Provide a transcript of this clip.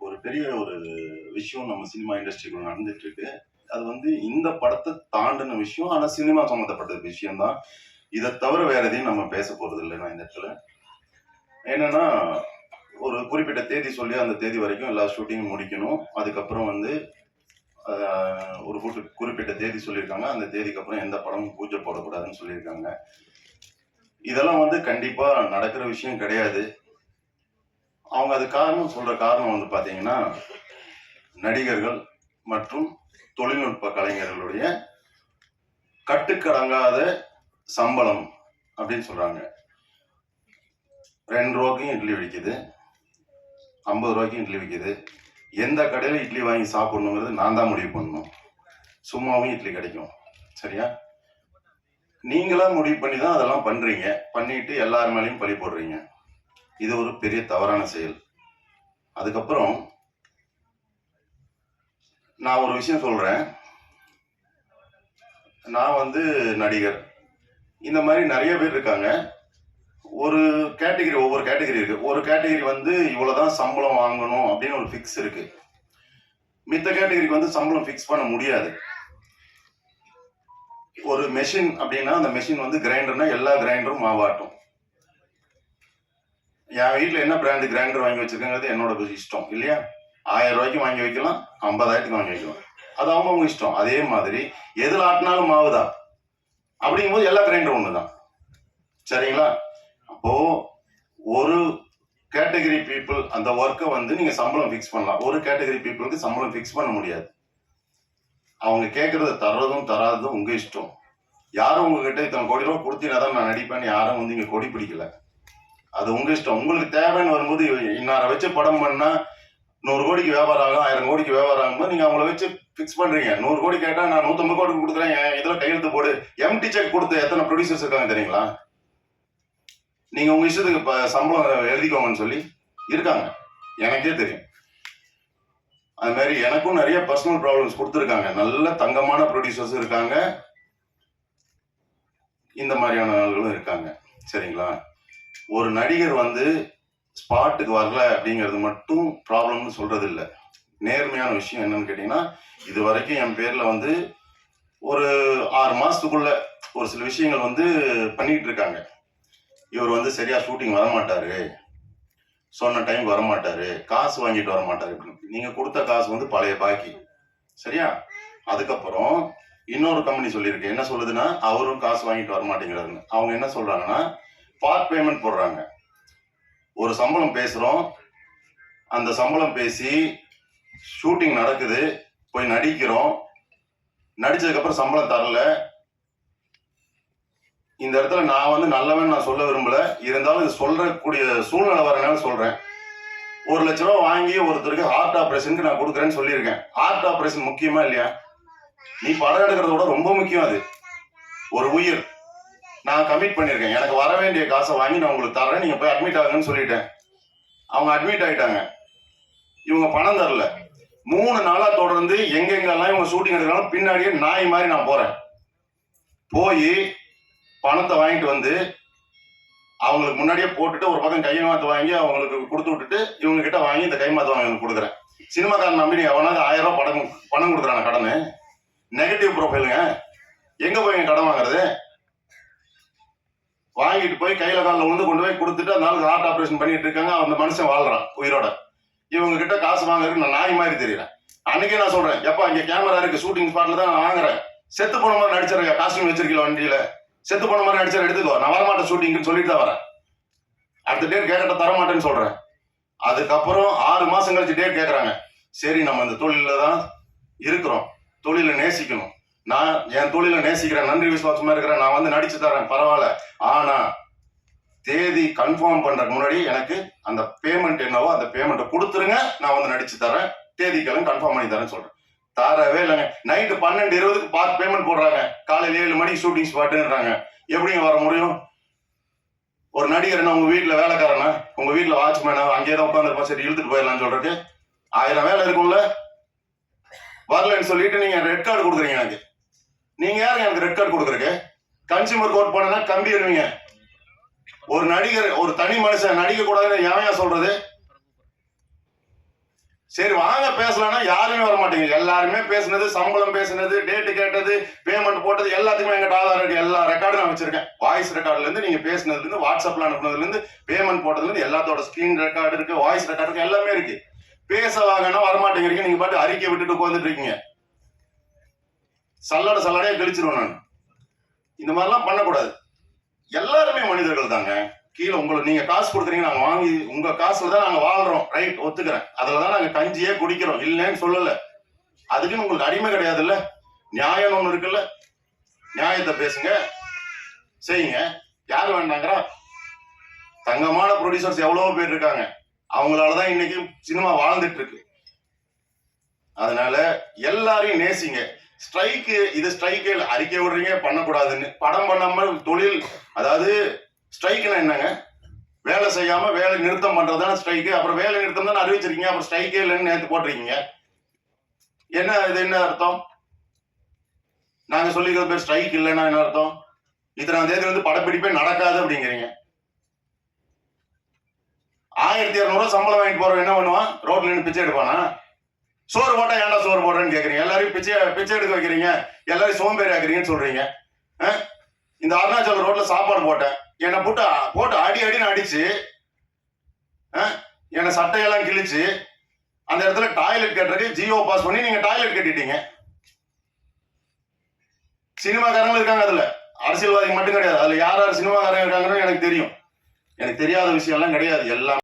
ஒரு பெரிய ஒரு விஷயம் நம்ம சினிமா இண்டஸ்ட்ரிக்குள்ள நடந்துட்டு இருக்கு. அது வந்து இந்த படத்த தாண்டுன விஷயம். ஆனா சினிமா சம்மந்தப்பட்ட விஷயம் தான். இத தவிர வேற எதையும் நம்ம பேச போறதில்ல நான் இந்த இடத்துல. என்னன்னா, ஒரு குறிப்பிட்ட தேதி சொல்லி அந்த தேதி வரைக்கும் எல்லா ஷூட்டிங்கும் முடிக்கணும். அதுக்கப்புறம் வந்து ஒரு குறிப்பிட்ட தேதி சொல்லியிருக்காங்க. அந்த தேதிக்கு அப்புறம் எந்த படமும் பூஜை போடக்கூடாதுன்னு சொல்லியிருக்காங்க. இதெல்லாம் வந்து கண்டிப்பா நடக்கிற விஷயம் கிடையாது. அவங்க அது காரணம் சொல்ற காரணம் வந்து பாத்தீங்கன்னா, நடிகர்கள் மற்றும் தொழில்நுட்ப கலைஞர்களுடைய கட்டுக்கடங்காத சம்பளம் அப்படின்னு சொல்றாங்க. 2 ரூபாய்க்கும் இட்லி விக்குது, 50 ரூபாய்க்கும் இட்லி விக்குது. எந்த கடையில இட்லி வாங்கி சாப்பிடணுங்கிறது நான் தான் முடிவு பண்ணணும். சும்மாவும் இட்லி கிடைக்கும். சரியா? நீங்களா முடிவு பண்ணி தான் அதெல்லாம் பண்றீங்க. பண்ணிட்டு எல்லார் மேலேயும் பழி போடுறீங்க. இது ஒரு பெரிய தவறான செயல். அதுக்கப்புறம் நான் ஒரு விஷயம் சொல்றேன். நான் வந்து நடிகர். இந்த மாதிரி நிறைய பேர் இருக்காங்க. ஒரு கேட்டகரி, ஒவ்வொரு கேட்டகரி இருக்கு. ஒரு கேட்டகரி வந்து இவ்வளவுதான் சம்பளம் வாங்கணும் அப்படின்னு ஒரு ஃபிக்ஸ் இருக்கு. மித்த கேட்டகரிக்கு வந்து சம்பளம் ஃபிக்ஸ் பண்ண முடியாது. ஒரு மெஷின் அப்படின்னா அந்த மெஷின் வந்து கிரைண்டர்னா எல்லா கிரைண்டரும் மாவாட்டும். என் வீட்டுல என்ன பிராண்ட் கிரைண்டர் வாங்கி வச்சிருக்கங்கிறது என்னோட இஷ்டம் இல்லையா? 1000 ரூபாய்க்கு வாங்கி வைக்கலாம், 50,000க்கு வாங்கி வைக்கலாம். அது அவங்க இஷ்டம். அதே மாதிரி எதுல ஆட்டினாலும் மாவுதான். அப்படிங்கும்போது எல்லா கிரைண்டரும் ஒண்ணுதான். சரிங்களா? அப்போ ஒரு கேட்டகரி பீப்புள் அந்த ஒர்க்கை வந்து நீங்க சம்பளம் ஃபிக்ஸ் பண்ணலாம். ஒரு கேட்டகரி பீப்புளுக்கு சம்பளம் ஃபிக்ஸ் பண்ண முடியாது. அவங்க கேட்கறத தர்றதும் தராததும் உங்க இஷ்டம். யாரும் உங்ககிட்ட இத்தனை கோடி ரூபாய் கொடுத்தீங்கன்னா தான் நான் நடிப்பேன்னு யாரும் வந்து இங்க கொடி பிடிக்கல. அது உங்க இஷ்டம். உங்களுக்கு தேவைன்னு வரும்போது இன்னாரை வச்சு படம் பண்ணா 100 கோடிக்கு வியாபாரம் ஆகும், 1000 கோடிக்கு வியாபாரம் ஆகும்போது நீங்க அவங்கள வச்சு பிக்ஸ் பண்றீங்க. 100 கோடி கேட்டா நான் 150 கோடி கொடுக்குறேன், இதுல கையெழுத்து போடு. எம்டி செக் கொடுத்து எத்தனை ப்ரொடியூசர்ஸ் இருக்காங்க தெரியுங்களா? நீங்க உங்க இஷ்டத்துக்கு சம்பளம் எழுதிக்கோங்கன்னு சொல்லி இருக்காங்க. எனக்கே தெரியும். அது மாதிரி எனக்கும் நிறைய பர்சனல் ப்ராப்ளம்ஸ் கொடுத்துருக்காங்க. நல்ல தங்கமான ப்ரொடியூசர்ஸ் இருக்காங்க, இந்த மாதிரியான ஆளுகளும் இருக்காங்க. சரிங்களா? ஒரு நடிகர் வந்து ஸ்பாட்டுக்கு வரல அப்படிங்கிறது மட்டும் ப்ராப்ளம்னு சொல்றது இல்லை. நேர்மையான விஷயம் என்னன்னு கேட்டீங்கன்னா, இது வரைக்கும் என் பேர்ல வந்து ஒரு 6 மாசத்துக்குள்ள ஒரு சில விஷயங்கள் வந்து பண்ணிட்டு இருக்காங்க. இவர் வந்து சரியா ஷூட்டிங் வரமாட்டாரு, சொன்ன டைம் வரமாட்டாரு, காசு வாங்கிட்டு வரமாட்டாரு. நீங்க கொடுத்த காசு வந்து பழைய பாக்கி. சரியா? அதுக்கப்புறம் இன்னொரு கம்பெனி சொல்லியிருக்கு. என்ன சொல்லுதுன்னா, அவரும் காசு வாங்கிட்டு வரமாட்டேங்கிறாருன்னு. அவங்க என்ன சொல்றாங்கன்னா, பார்ட் பேமெண்ட் போடுறாங்க. ஒரு சம்பளம் பேசுறோம், அந்த சம்பளம் பேசி ஷூட்டிங் நடக்குது, போய் நடிக்கிறோம், நடிச்சதுக்கு அப்புறம் சம்பளம் தரல. இந்த இடத்துல நான் வந்து நல்லவன் நான் சொல்ல விரும்பல. இருந்தாலும் இது சொல்றக்கூடிய சூழ்நிலை வரனால சொல்றேன். 1 லட்ச ரூபா வாங்கி ஒருத்தருக்கு ஹார்ட் ஆபரேஷனுக்கு நான் கொடுக்குறேன்னு சொல்லியிருக்கேன். ஹார்ட் ஆபரேஷன் முக்கியமா இல்லையா? நீ படம் எடுக்கிறத விட ரொம்ப முக்கியம் அது. ஒரு உயிர். நான் கமிட் பண்ணியிருக்கேன். எனக்கு வர வேண்டிய காசை வாங்கி நான் உங்களுக்கு தரேன், நீங்க போய் அட்மிட் ஆகுங்கன்னு சொல்லிட்டேன். அவங்க அட்மிட் ஆயிட்டாங்க. இவங்க பணம் தரல. 3 நாளா தொடர்ந்து எங்கெங்கெல்லாம் இவங்க ஷூட்டிங் எடுக்கிறாலும் பின்னாடியே நாய் மாதிரி நான் போறேன். போய் பணத்தை வாங்கிட்டு வந்து அவங்களுக்கு முன்னாடியே போட்டுட்டு ஒரு பக்கம் கைமாத்து வாங்கி அவங்களுக்கு கொடுத்து விட்டுட்டு இவங்க கிட்ட வாங்கி இந்த கைமாத்து வாங்கி கொடுக்குறேன். சினிமாக்காரன் நம்பி எவனாவது 1000 ரூபாய் பணம் கொடுக்குறாங்க கடனு. நெகட்டிவ் ப்ரொஃபைலுங்க. எங்க போய் கடன் வாங்குறது? வாங்கிட்டு போய் கையில காலில் உழுந்து கொண்டு போய் கொடுத்துட்டு அந்த நாளுக்கு ஹார்ட் ஆபரேஷன் பண்ணிட்டு இருக்காங்க. அந்த மனுஷன் வாழ்றான் உயிரோட. இவங்க கிட்ட காசு வாங்குறதுக்கு நான் நாய் மாதிரி தெரியறேன். அன்னைக்கே நான் சொல்றேன், எப்பா இங்க கேமரா இருக்கு, ஷூட்டிங் ஸ்பாட்ல தான் நான் வாங்குறேன். செத்து போன மாதிரி நடிச்சிருக்க, காஸ்டியூம் வச்சிருக்கீங்க வண்டியில, செத்து போன மாதிரி நடிச்சா எடுத்துக்கோ, நான் வரமாட்டேன் ஷூட்டிங்னு சொல்லிட்டு தான் வரேன். அடுத்த டேட் கேட்கட்ட தரமாட்டேன்னு சொல்றேன். அதுக்கப்புறம் 6 மாசம் கழிச்சு டேட் கேட்கறாங்க. சரி, நம்ம இந்த தொழில தான் இருக்கிறோம், தொழிலை நேசிக்கணும். நான் என் தொழிலை நேசிக்கிறேன், நன்றி விசுவாசமா இருக்கிறேன், நான் வந்து நடிச்சு தரேன், பரவாயில்ல. ஆனா தேதி கன்ஃபார்ம் பண்றதுக்கு முன்னாடி எனக்கு அந்த பேமெண்ட் என்னவோ அந்த பேமெண்ட்டை கொடுத்துருங்க, நான் வந்து நடிச்சு தரேன், தேதிக்கெல்லாம் கன்ஃபார்ம் பண்ணி தரேன் சொல்றேன். தரவே இல்லைங்க. நைட்டு 12:20க்கு பார்த்து பேமெண்ட் போடுறாங்க. காலையில 7 மணிக்கு ஷூட்டிங் ஸ்பாட்டுன்றாங்க. எப்படிங்க வர முடியும்? ஒரு நடிகர் என்ன உங்க வீட்டுல வேலைக்காரனா, உங்க வீட்டுல வாட்ச்மேனா, அங்கேயே தான் உட்காந்துருப்பா, சரி இழுத்துட்டு போயிடலாம்னு சொல்றதுக்கு 1000 வேலை இருக்கும்ல. வரலன்னு சொல்லிட்டு நீங்க ரெட் கார்டு கொடுக்குறீங்க எனக்கு. நீங்க யாருங்க எனக்கு ரெட் கார்டு கொடுக்குறதுக்கு? கன்சியூமர் கோர்ட் போனா கம்பி எழுவீங்க. ஒரு நடிகர், ஒரு தனி மனுஷன் நடிக்க கூடாதுன்னு எவன் சொல்றது? சரி வாங்க பேசலாம்னா யாருமே வர மாட்டேங்குது. எல்லாருமே பேசுனது, சம்பளம் பேசுனது, டேட்டு கேட்டது, பேமெண்ட் போட்டது எல்லாத்துக்குமே எங்கிட்ட ஆதார் இருக்கு. எல்லா ரெக்கார்டும் நான் வச்சிருக்கேன். வாய்ஸ் ரெக்கார்ட்ல இருந்து நீங்க பேசுனதுல இருந்து, வாட்ஸ்அப்ல அனுப்புனதுல இருந்து, பேமெண்ட் போட்டதுல இருந்து எல்லாத்தோட ஸ்கிரீன் ரெக்கார்டு இருக்கு, வாய்ஸ் ரெக்கார்டு இருக்கு, எல்லாமே இருக்கு. பேச வாங்கன்னா வரமாட்டேங்கிறீங்க. நீங்க பாட்டு அறிக்கை விட்டுட்டு உட்காந்துட்டு இருக்கீங்க. சல்லடையா கழிச்சிருவேன் நான். இந்த மாதிரிலாம் பண்ணக்கூடாது. எல்லாருமே மனிதர்கள் தாங்க. கீழே நீங்க காசு கொடுக்குறீங்க, நாங்க வாங்கி உங்க காசுல தான் நாங்க வாழ்றோம். ரைட், ஒத்துக்கிறேன். அதுலதான் நாங்க கஞ்சியே குடிக்கிறோம், இல்லைன்னு சொல்லல. அதுக்குன்னு உங்களுக்கு அடிமை கிடையாது இல்ல. நியாயம் ஒண்ணு இருக்குல்ல. நியாயத்தை பேசுங்க, செய்யுங்க. யாரு வேண்டாங்கிறா? தங்கமான ப்ரொடியூசர்ஸ் எவ்வளவோ பேர் இருக்காங்க. அவங்களாலதான் இன்னைக்கு சினிமா வாழ்ந்துட்டு இருக்கு. அதனால எல்லாரையும் நேசிங்க. ஸ்ட்ரைக்கு அறிக்கை விடுறீங்க பண்ணக்கூடாதுன்னு. படம் பண்ணாம தொழில், அதாவது ஸ்ட்ரைக்னா என்னங்க? வேலை செய்யாம வேலை நிறுத்தம் பண்றதுதான ஸ்ட்ரைக்கு. அப்புறம் வேலை நிறுத்தம் தான் அறிவிச்சிருக்கீங்க, அப்புறம் ஸ்ட்ரைக்கே இல்லைன்னு நேற்று போட்டிருக்கீங்க. இது என்ன அர்த்தம்? நாங்க சொல்லிக்கிறது பேர் ஸ்ட்ரைக் இல்லைன்னா என்ன அர்த்தம்? இத்தனாம் தேதி வந்து படப்பிடிப்பே நடக்காது அப்படிங்கிறீங்க. 1200 சம்பளம் வாங்கிட்டு போறோம் என்ன பண்ணுவான்? ரோட்ல நின்று பிச்சை எடுப்பானா? சோறு போட்டா ஏன்டா சோறு போடுறேன்னு கேக்குறீங்க. எல்லாரையும் பிச்சை எடுக்க வைக்கிறீங்க, எல்லாரையும் சோம்பேறி ஆக்குறீங்கன்னு சொல்றீங்க. இந்த அருணாச்சல ரோட்ல சாப்பாடு போட்டேன், என்னை போட்டு அடின்னு அடிச்சு, என்னை சட்டையெல்லாம் கிழிச்சு, அந்த இடத்துல டாய்லெட் கட்டுறதுக்கு ஜியோ பாஸ் பண்ணி நீங்க டாய்லெட் கட்டிட்டீங்க. சினிமாக்காரங்க இருக்காங்க அதுல, அரசியல்வாதி மட்டும் கிடையாது. அதுல யார் சினிமாக்காரங்க இருக்காங்கன்னு எனக்கு தெரியும். எனக்கு தெரியாத விஷயம் எல்லாம் கிடையாது. எல்லாம்